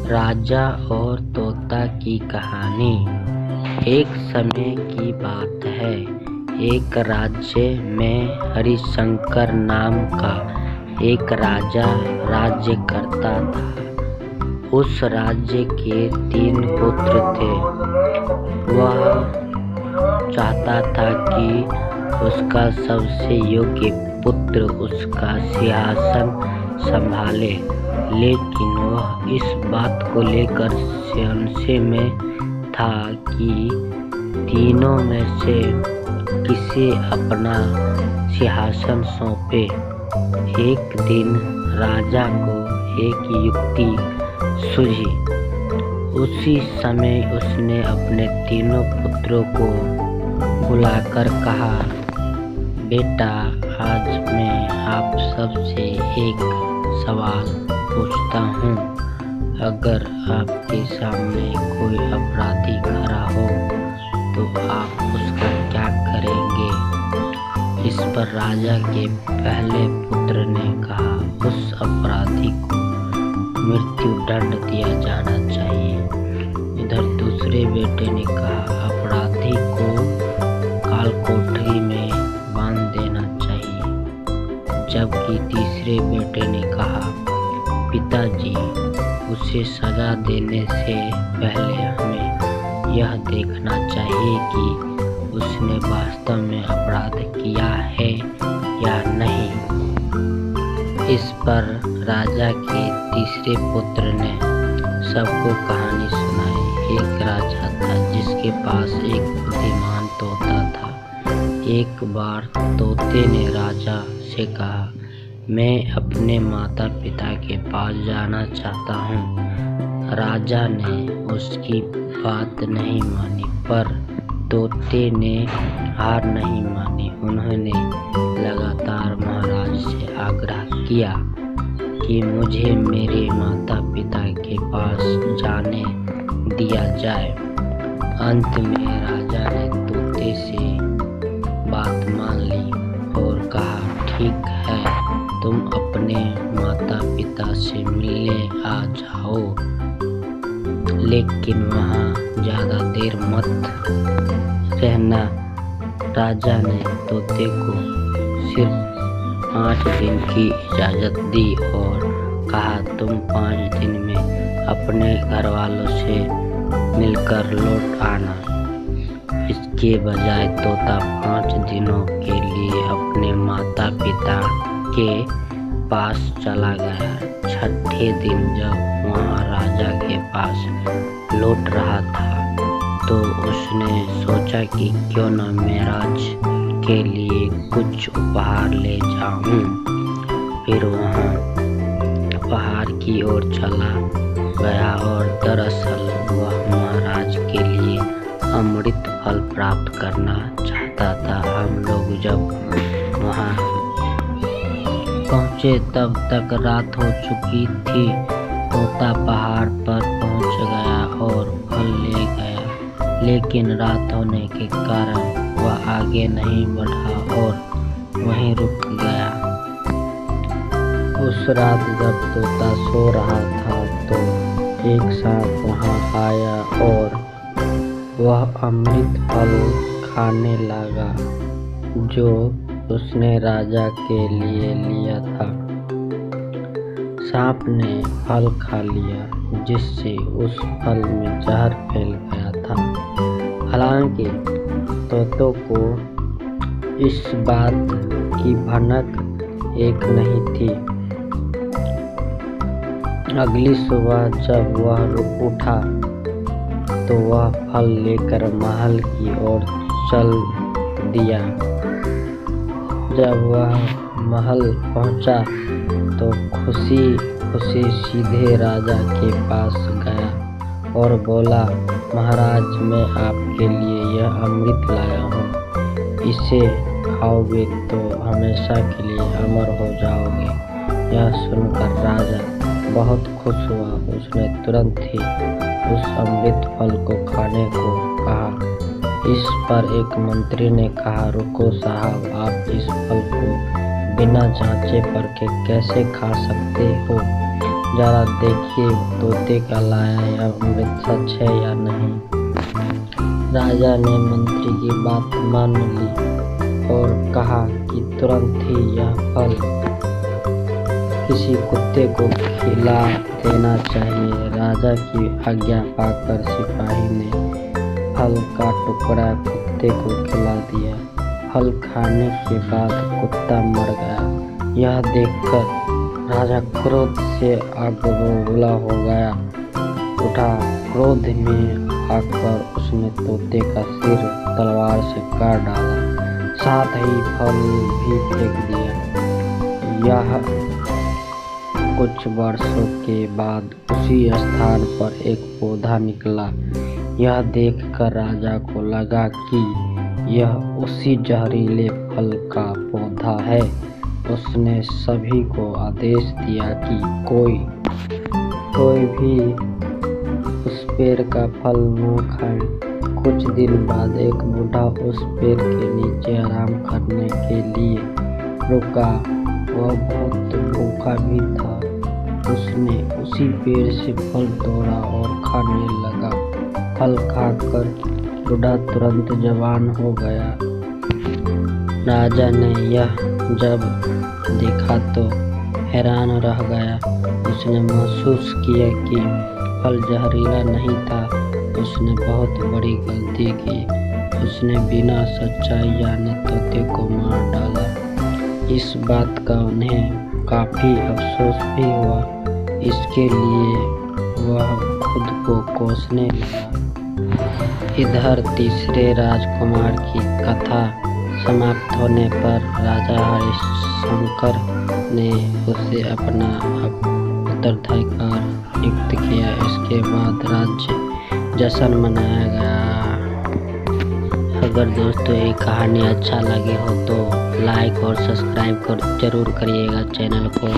राजा और तोता की कहानी। एक समय की बात है, एक राज्य में हरिशंकर नाम का एक राजा राज्य करता था। उस राज्य के 3 पुत्र थे। वह चाहता था कि उसका सबसे योग्य पुत्र उसका सिंहासन संभाले, लेकिन वह इस बात को लेकर संशय में था कि तीनों में से किसे अपना सिंहासन सौंपे। एक दिन राजा को एक युक्ति सूझी। उसी समय उसने अपने तीनों पुत्रों को बुलाकर कहा, बेटा, आज मैं आप सबसे एक सवाल पूछता हूँ। अगर आपके सामने कोई अपराधी खड़ा हो तो आप उसका क्या करेंगे? इस पर राजा के पहले पुत्र ने कहा, उस अपराधी को मृत्यु दंड दिया जाना चाहिए। इधर दूसरे बेटे ने कहा, अपराधी को कालकोठरी में बांध देना चाहिए। जबकि तीसरे बेटे ने कहा, पिताजी, उसे सजा देने से पहले हमें यह देखना चाहिए कि उसने वास्तव में अपराध किया है या नहीं। इस पर राजा के तीसरे पुत्र ने सबको कहानी सुनाई। एक राजा था जिसके पास एक बुद्धिमान तोता था। एक बार तोते ने राजा से कहा, मैं अपने माता पिता के पास जाना चाहता हूँ। राजा ने उसकी बात नहीं मानी, पर तोते ने हार नहीं मानी। उन्होंने लगातार महाराज से आग्रह किया कि मुझे मेरे माता पिता के पास जाने दिया जाए। अंत में राजा ने तोते से बात मान ली और कहा, ठीक है, तुम अपने माता पिता से मिलने आ जाओ, लेकिन वहाँ ज़्यादा देर मत रहना। राजा ने तोते को सिर्फ 5 दिन की इजाज़त दी और कहा, तुम 5 दिन में अपने घर वालों से मिलकर लौट आना। इसके बजाय तोता 5 दिनों के लिए अपने माता पिता के पास चला गया। छठे दिन जब वहाँ राजा के पास लौट रहा था तो उसने सोचा कि क्यों न महाराज के लिए कुछ उपहार ले जाऊं। फिर वहाँ पहाड़ की ओर चला गया और दरअसल वह महाराज के लिए अमृत फल प्राप्त करना चाहता था। हम लोग जब वहाँ पहुँचे तब तक रात हो चुकी थी। तोता पहाड़ पर पहुँच गया और फल ले गया, लेकिन रात होने के कारण वह आगे नहीं बढ़ा और वहीं रुक गया। उस रात जब तोता सो रहा था तो एक सांप वहाँ आया और वह अमृत फल खाने लगा जो उसने राजा के लिए लिया था। सांप ने फल खा लिया, जिससे उस फल में जहर फैल गया था। हालांकि तोतों को इस बात की भनक एक नहीं थी। अगली सुबह जब वह उठा तो वह फल लेकर महल की ओर चल दिया। जब वह महल पहुंचा तो खुशी खुशी सीधे राजा के पास गया और बोला, महाराज, मैं आपके लिए यह अमृत लाया हूँ। इसे खाओगे तो हमेशा के लिए अमर हो जाओगे। यह सुनकर राजा बहुत खुश हुआ। उसने तुरंत ही उस अमृत फल को खाने को कहा। इस पर एक मंत्री ने कहा, रुको साहब, आप इस फल को बिना जांचे परखे कैसे खा सकते हो? जरा देखिए तोते का लाया यह अमृत सच है या नहीं। राजा ने मंत्री की बात मान ली और कहा कि तुरंत ही यह फल किसी कुत्ते को खिला देना चाहिए। राजा की आज्ञा पाकर सिपाही ने फल का टुकड़ा कुत्ते को खिला दिया। फल खाने के बाद कुत्ता मर गया। यह देखकर राजा क्रोध से आग बबूला हो गया उठा। क्रोध में आकर उसने तोते का सिर तलवार से काट डाला, साथ ही फल भी फेंक दिया। यह कुछ वर्षों के बाद उसी स्थान पर एक पौधा निकला। यह देखकर राजा को लगा कि यह उसी जहरीले फल का पौधा है। उसने सभी को आदेश दिया कि कोई भी उस पेड़ का फल न खाए। कुछ दिन बाद एक बूढ़ा उस पेड़ के नीचे आराम करने के लिए रुका। वह बहुत भूखा भी था। उसने उसी पेड़ से फल तोड़ा और खाने लगा। फल खाकर बूढ़ा तुरंत जवान हो गया। राजा ने यह जब देखा तो हैरान रह गया। उसने महसूस किया कि फल जहरीला नहीं था। उसने बहुत बड़ी गलती की। उसने बिना सच्चाई जाने तोते को मार डाला। इस बात का उन्हें काफी अफसोस भी हुआ। इसके लिए वह खुद को कोसने लगा। इधर तीसरे राजकुमार की कथा समाप्त होने पर राजा हरिशंकर ने उसे अपना उत्तराधिकार नियुक्त किया। इसके बाद राज्य जश्न मनाया गया। अगर दोस्तों ये कहानी अच्छा लगे हो तो लाइक और सब्सक्राइब जरूर करिएगा चैनल को।